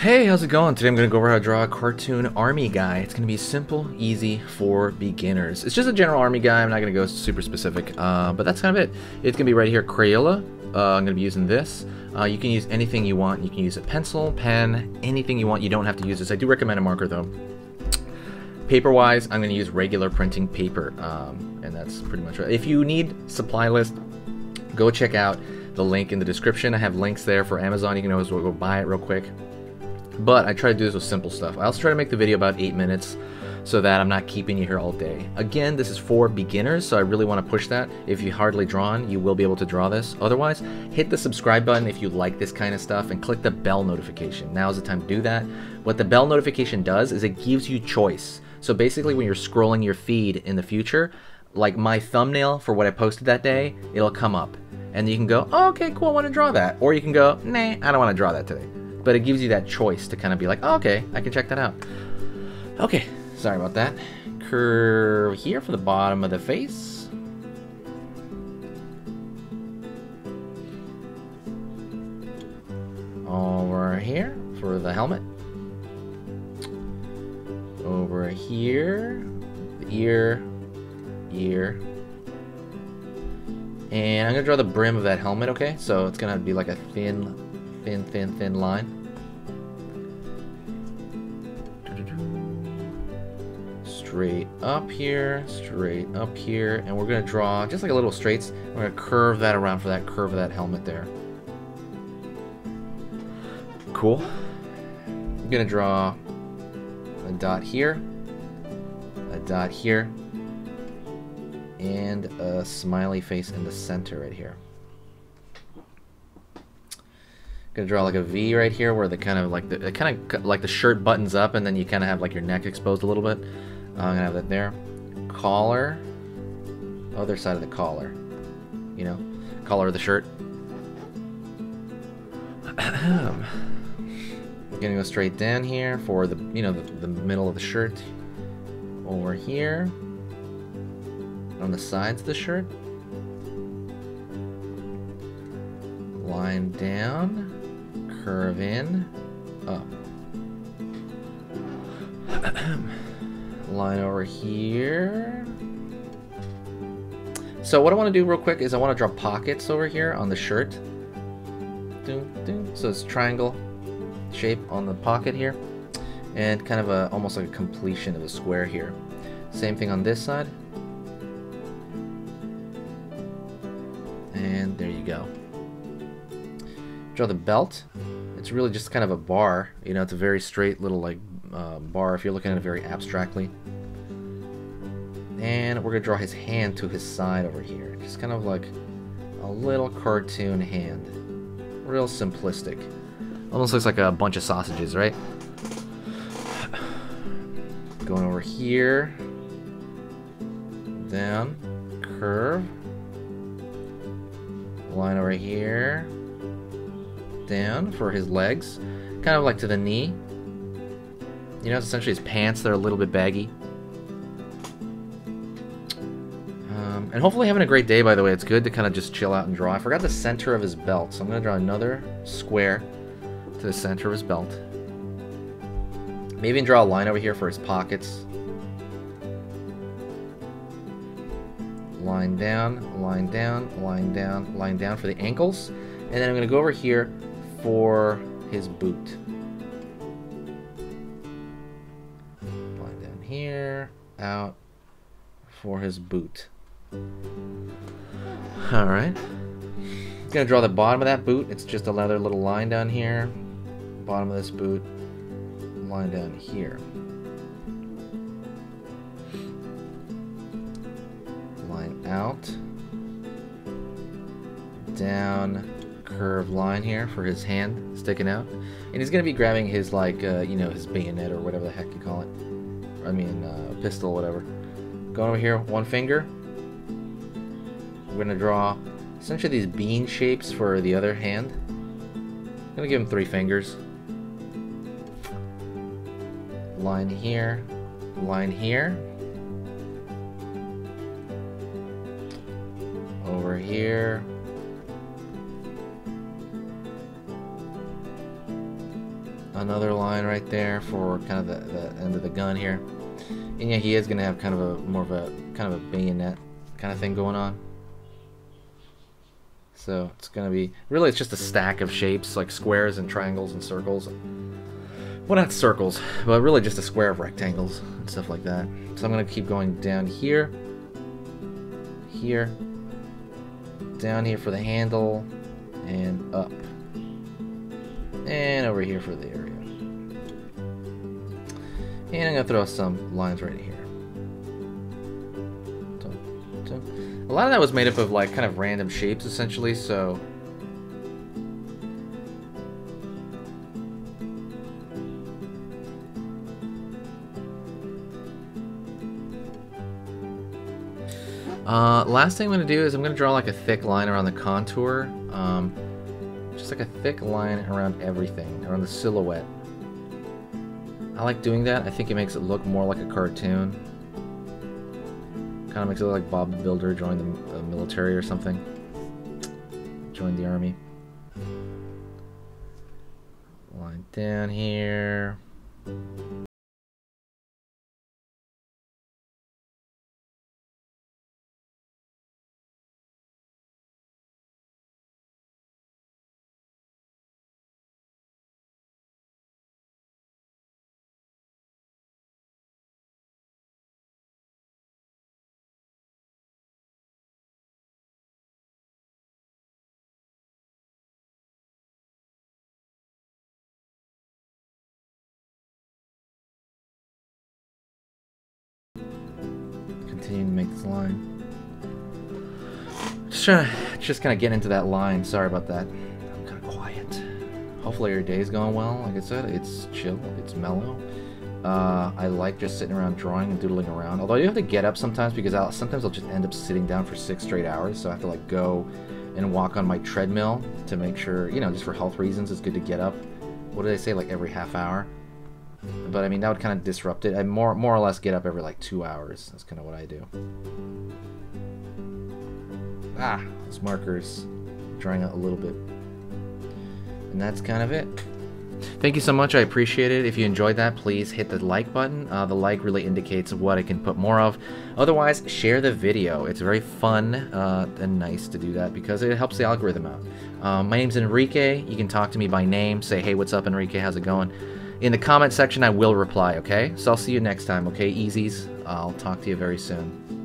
Hey, how's it going? Today I'm going to go over how to draw a cartoon army guy. It's going to be simple, easy for beginners. It's just a general army guy. I'm not going to go super specific, but that's kind of it. It's going to be right here, Crayola. I'm going to be using this. You can use anything you want. You can use a pencil, pen, anything you want. You don't have to use this. I do recommend a marker though. Paper-wise, I'm going to use regular printing paper, and that's pretty much it. If you need supply list, go check out the link in the description. I have links there for Amazon. You can always go buy it real quick. But I try to do this with simple stuff. I also try to make the video about 8 minutes so that I'm not keeping you here all day. Again, this is for beginners, so I really want to push that. If you've hardly drawn, you will be able to draw this. Otherwise, hit the subscribe button if you like this kind of stuff and click the bell notification. Now is the time to do that. What the bell notification does is it gives you choice. So basically when you're scrolling your feed in the future, like my thumbnail for what I posted that day, it'll come up. And you can go, oh, okay, cool, I want to draw that. Or you can go, nah, I don't want to draw that today. But it gives you that choice to kind of be like, oh, okay, I can check that out. Okay, sorry about that. Curve here for the bottom of the face. Over here for the helmet. Over here, the ear. And I'm gonna draw the brim of that helmet, okay? So it's gonna be like a thin line. Straight up here, and we're gonna draw just like a little straights. We're gonna curve that around for that curve of that helmet there. Cool. I'm gonna draw a dot here, and a smiley face in the center right here. Gonna draw like a V right here where the kind of like the shirt buttons up and then you kind of have like your neck exposed a little bit. I'm gonna have that there. Collar, other side of the collar, you know, collar of the shirt. I'm gonna go straight down here for the, you know, the middle of the shirt. Over here on the sides of the shirt. Line down. Curve in, up. Line over here. So what I want to do real quick is I want to draw pockets over here on the shirt. So it's triangle shape on the pocket here, and kind of a almost like a completion of a square here. Same thing on this side. And there you go. Draw the belt. It's really just kind of a bar, you know, it's a very straight little like bar if you're looking at it very abstractly. And we're gonna draw his hand to his side over here, just kind of like a little cartoon hand, real simplistic. Almost looks like a bunch of sausages, right? Going over here, down, curve, line over here, down for his legs, kind of like to the knee. You know, it's essentially his pants, they're a little bit baggy. And hopefully having a great day, by the way. It's good to kind of just chill out and draw. I forgot the center of his belt, so I'm going to draw another square to the center of his belt. Maybe even draw a line over here for his pockets. Line down, line down, line down, line down for the ankles. And then I'm going to go over here for his boot. Line down here, out for his boot. Alright. I'm going to draw the bottom of that boot. It's just another little line down here. Bottom of this boot. Line down here. Line out. Down. Curved line here for his hand sticking out, and he's gonna be grabbing his like you know, his bayonet or whatever the heck you call it. I mean pistol, whatever. Going over here, one finger. We're gonna draw essentially these bean shapes for the other hand. I'm gonna give him 3 fingers. Line here, line here. Over here. another line right there for kind of the end of the gun here. And yeah, he is gonna have kind of a more of a kind of a bayonet kind of thing going on. So it's gonna be really, it's just a stack of shapes like squares and triangles and circles. Well, not circles, but really just a square of rectangles and stuff like that. So I'm gonna keep going down here, here, down here for the handle, and up, and over here for the area. And I'm gonna throw some lines right here. A lot of that was made up of like kind of random shapes essentially, so last thing I'm gonna do is I'm gonna draw like a thick line around the contour, just like a thick line around everything, around the silhouette. I like doing that. I think it makes it look more like a cartoon. Kind of makes it look like Bob the Builder joined the military or something. Joined the army. Line down here. Continue to make this line. Just kind of get into that line. Sorry about that. I'm kind of quiet. Hopefully your day's going well. Like I said, it's chill, it's mellow. I like just sitting around drawing and doodling around. Although I do have to get up sometimes because sometimes I'll just end up sitting down for 6 straight hours. So I have to like go and walk on my treadmill to make sure, you know, just for health reasons, it's good to get up. What did I say? Like every half hour. But I mean, that would kind of disrupt it. I more or less get up every like 2 hours. That's kind of what I do. Those markers drying out a little bit. And that's kind of it. Thank you so much. I appreciate it. If you enjoyed that, please hit the like button. The like really indicates what I can put more of. Otherwise, share the video. It's very fun and nice to do that because it helps the algorithm out. My name's Enrique. You can talk to me by name. Say, hey, what's up, Enrique? How's it going? In the comment section, I will reply, okay? So I'll see you next time, okay? Easies. I'll talk to you very soon.